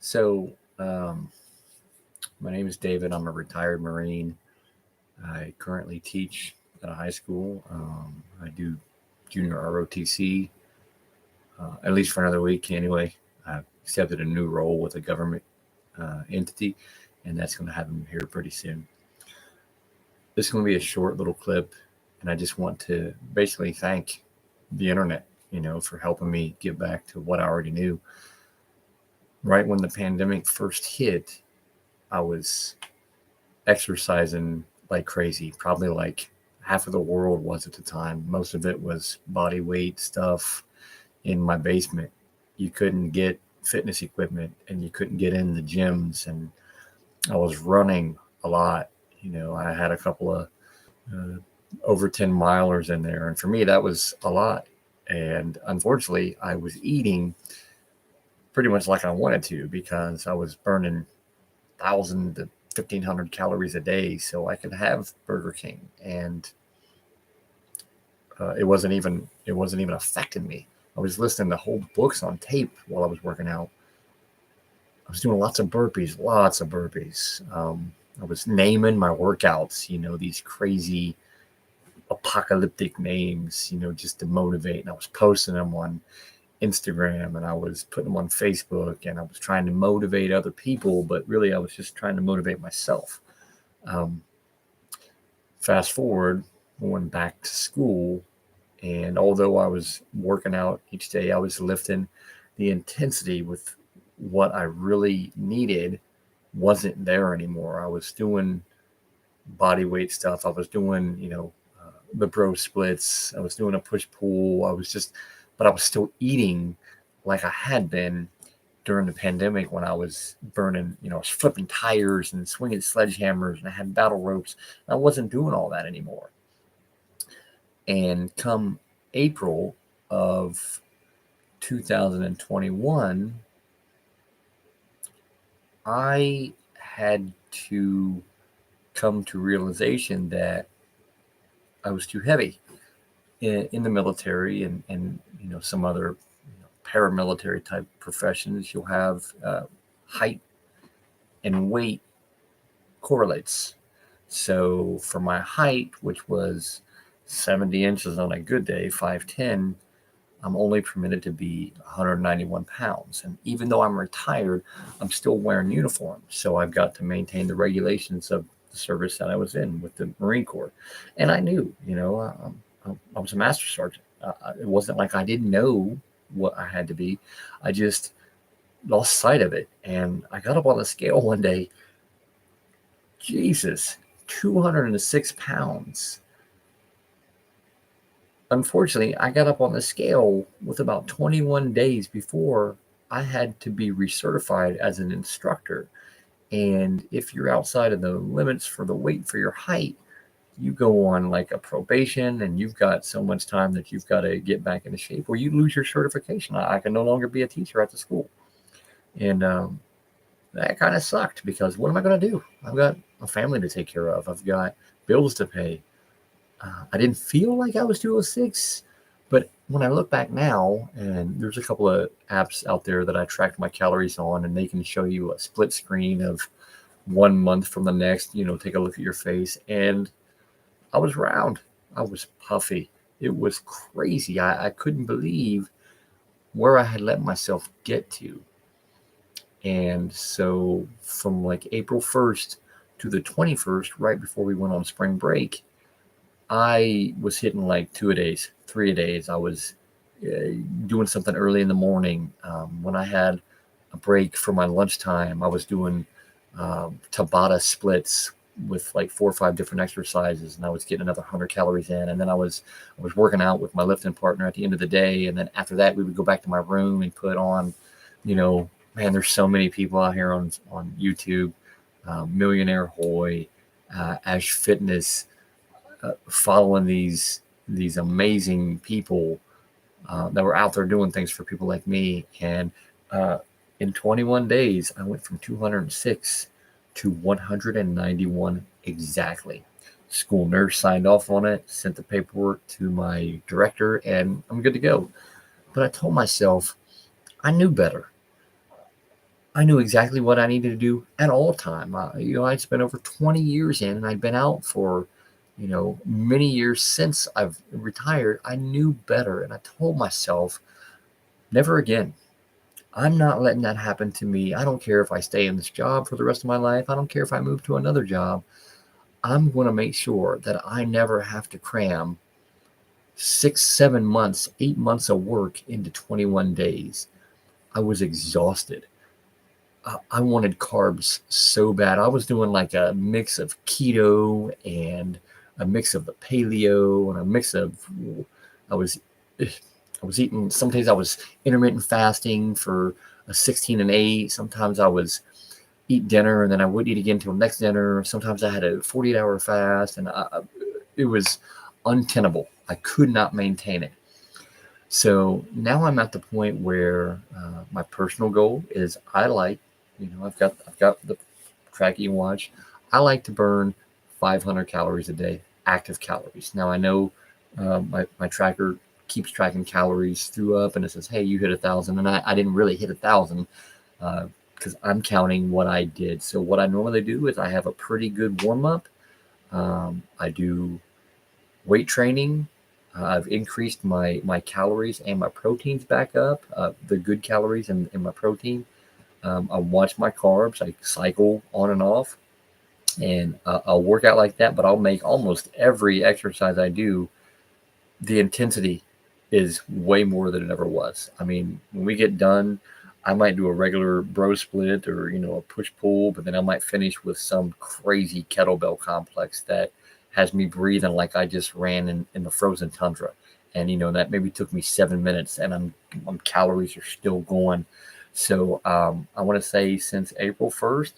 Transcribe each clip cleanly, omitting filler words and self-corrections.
So, my name is David. I'm a retired Marine. I currently teach at a high school. I do junior ROTC, at least for another week anyway. I've accepted a new role with a government entity, and that's going to happen here pretty soon. This is going to be a short little clip, and I just want to basically thank the internet, for helping me get back to what I already knew. Right when the pandemic first hit, I was exercising like crazy, probably like half of the world was at the time. Most of it was body weight stuff in my basement. You couldn't get fitness equipment and you couldn't get in the gyms. And I was running a lot. I had a couple of over 10 milers in there. And for me, that was a lot. And unfortunately, I was eating pretty much like I wanted to because I was burning 1,000 to 1,500 calories a day, so I could have Burger King, and it wasn't even affecting me. I was listening to whole books on tape while I was working out. I was doing lots of burpees. I was naming my workouts, these crazy apocalyptic names, just to motivate. And I was posting them on Instagram and I was putting them on Facebook, and I was trying to motivate other people, but really I was just trying to motivate myself. Fast forward, going back to school, and although I was working out each day, I was lifting, the intensity with what I really needed wasn't there anymore. I was doing body weight stuff. I was doing, the bro splits. I was doing a push pull. But I was still eating like I had been during the pandemic when I was burning, I was flipping tires and swinging sledgehammers and I had battle ropes. I wasn't doing all that anymore. And come April of 2021, I had to come to realization that I was too heavy in the military and some other paramilitary type professions. You'll have height and weight correlates. So for my height, which was 70 inches on a good day, 5'10", I'm only permitted to be 191 pounds. And even though I'm retired, I'm still wearing uniform. So I've got to maintain the regulations of the service that I was in with the Marine Corps. And I knew, I was a master sergeant. It wasn't like I didn't know what I had to be. I just lost sight of it. And I got up on the scale one day. Jesus, 206 pounds. Unfortunately, I got up on the scale with about 21 days before I had to be recertified as an instructor. And if you're outside of the limits for the weight for your height, you go on like a probation and you've got so much time that you've got to get back into shape or you lose your certification. I can no longer be a teacher at the school. And that kind of sucked because what am I going to do? I've got a family to take care of. I've got bills to pay. I didn't feel like I was 206, but when I look back now, and there's a couple of apps out there that I track my calories on, and they can show you a split screen of 1 month from the next, take a look at your face. And I was round. I was puffy. It was crazy. I couldn't believe where I had let myself get to. And so from like April 1st to the 21st, right before we went on spring break, I was hitting like 2 a days, 3 a days. I was doing something early in the morning. When I had a break for my lunchtime, I was doing Tabata splits with like 4 or 5 different exercises, and I was getting another 100 calories in. And then I was working out with my lifting partner at the end of the day. And then after that, we would go back to my room and put on, man, there's so many people out here on YouTube, Millionaire Hoy, Ash Fitness, following these amazing people that were out there doing things for people like me. And in 21 days, I went from 206 to 191 exactly. School nurse signed off on it, sent the paperwork to my director, and I'm good to go. But I told myself I knew better. I knew exactly what I needed to do at all time. I'd spent over 20 years in, and I'd been out for, many years since I've retired. I knew better, and I told myself, never again. I'm not letting that happen to me. I don't care if I stay in this job for the rest of my life. I don't care if I move to another job. I'm going to make sure that I never have to cram 6, 7 months, 8 months of work into 21 days. I was exhausted. I wanted carbs so bad. I was doing like a mix of keto and a mix of the paleo and a mix of, I was, I was eating, some days I was intermittent fasting for a 16 and 8. Sometimes I was eat dinner and then I wouldn't eat again until next dinner. Sometimes I had a 48-hour fast, and it was untenable. I could not maintain it. So now I'm at the point where my personal goal is I've got the tracking watch. I like to burn 500 calories a day, active calories. Now I know my tracker keeps tracking calories through up, and it says, hey, you hit 1,000, and I didn't really hit 1,000 because I'm counting what I did. So what I normally do is I have a pretty good warm up. I do weight training. I've increased my calories and my proteins back up, the good calories and my protein. I watch my carbs. I cycle on and off, and I'll work out like that. But I'll make almost every exercise I do, the intensity is way more than it ever was. I mean, when we get done, I might do a regular bro split or a push pull, but then I might finish with some crazy kettlebell complex that has me breathing like I just ran in the frozen tundra. And that maybe took me 7 minutes, and I'm calories are still going. So I want to say since April 1st,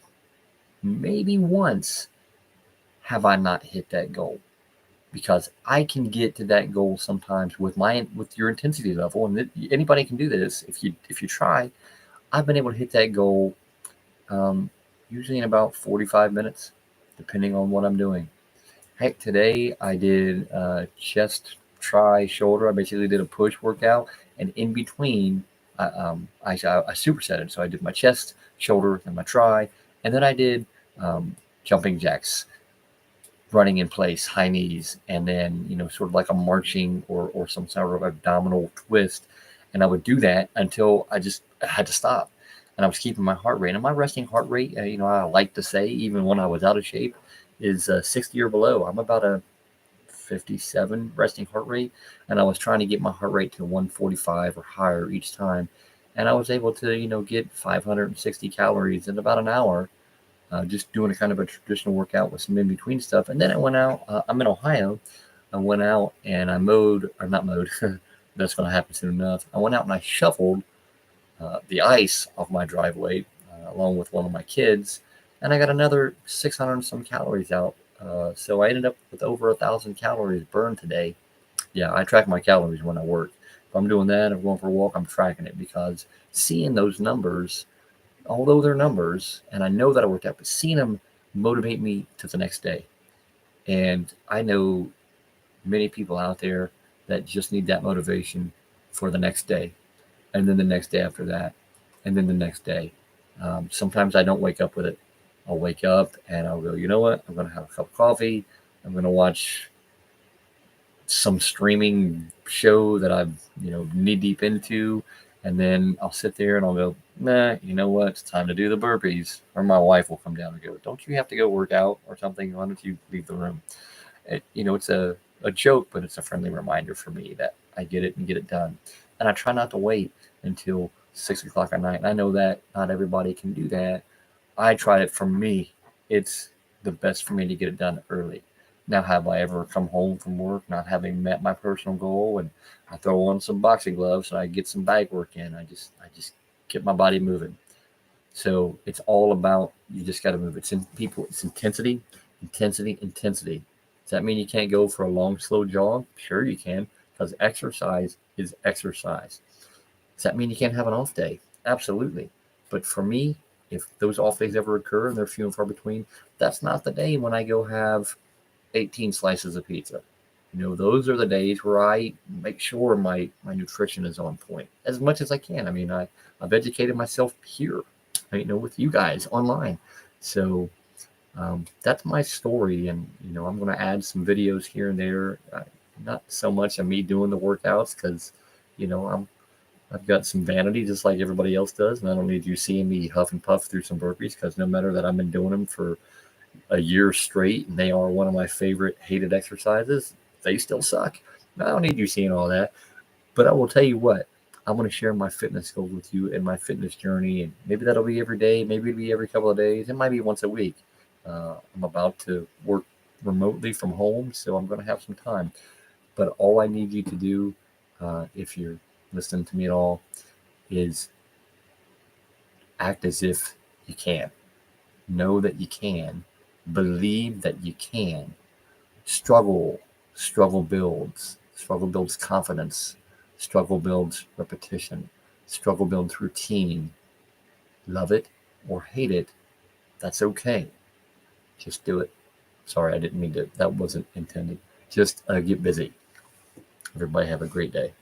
maybe once have I not hit that goal, because I can get to that goal sometimes with your intensity level, and anybody can do this if you try. I've been able to hit that goal um, usually in about 45 minutes, depending on what I'm doing. Heck, today I did chest, tri, shoulder. I basically did a push workout, and in between, I supersetted. So I did my chest, shoulder, and my tri, and then I did jumping jacks, running in place, high knees, and then sort of like a marching or some sort of abdominal twist. And I would do that until I just had to stop. And I was keeping my heart rate. And my resting heart rate, I like to say, even when I was out of shape, is 60 or below. I'm about a 57 resting heart rate, and I was trying to get my heart rate to 145 or higher each time. And I was able to, get 560 calories in about an hour, just doing a kind of a traditional workout with some in between stuff. And then I went out. I'm in Ohio. I went out and I mowed, or not mowed. That's going to happen soon enough. I went out and I shoveled the ice off my driveway along with one of my kids, and I got another 600 and some calories out. So I ended up with over 1,000 calories burned today. Yeah, I track my calories when I work. If I'm doing that, if I'm going for a walk, I'm tracking it, because seeing those numbers, although they're numbers, and I know that I worked out, but seeing them motivate me to the next day. And I know many people out there that just need that motivation for the next day, and then the next day after that, and then the next day. Sometimes I don't wake up with it. I'll wake up and I'll go, you know what? I'm going to have a cup of coffee. I'm going to watch some streaming show that I'm, knee deep into. And then I'll sit there and I'll go, nah, you know what? It's time to do the burpees. Or my wife will come down and go, don't you have to go work out or something? Why don't you leave the room? It's a joke, but it's a friendly reminder for me that I get it and get it done. And I try not to wait until 6 o'clock at night. And I know that not everybody can do that. I tried it for me. It's the best for me to get it done early. Now, have I ever come home from work not having met my personal goal, and I throw on some boxing gloves and I get some bag work in? I just get my body moving. So it's all about, you just got to move. It's in people. It's intensity, intensity, intensity. Does that mean you can't go for a long, slow jog? Sure you can, because exercise is exercise. Does that mean you can't have an off day? Absolutely. But for me, if those off days ever occur, and they're few and far between, that's not the day when I go have 18 slices of pizza. Those are the days where I make sure my nutrition is on point as much as I can. I mean, I've educated myself here. with you guys online. So that's my story, and I'm going to add some videos here and there. Not so much of me doing the workouts because I've got some vanity just like everybody else does, and I don't need you seeing me huff and puff through some burpees because no matter that I've been doing them for a year straight and they are one of my favorite hated exercises, they still suck. I don't need you seeing all that. But I will tell you what, I'm going to share my fitness goals with you and my fitness journey. And maybe that'll be every day. Maybe it'll be every couple of days. It might be once a week. I'm about to work remotely from home, so I'm going to have some time. But all I need you to do, if you're listening to me at all, is act as if you can. Know that you can. Believe that you can. Struggle. Struggle builds. Struggle builds confidence. Struggle builds repetition. Struggle builds routine. Love it or hate it. That's okay. Just do it. Sorry, I didn't mean to. That wasn't intended. Just get busy. Everybody have a great day.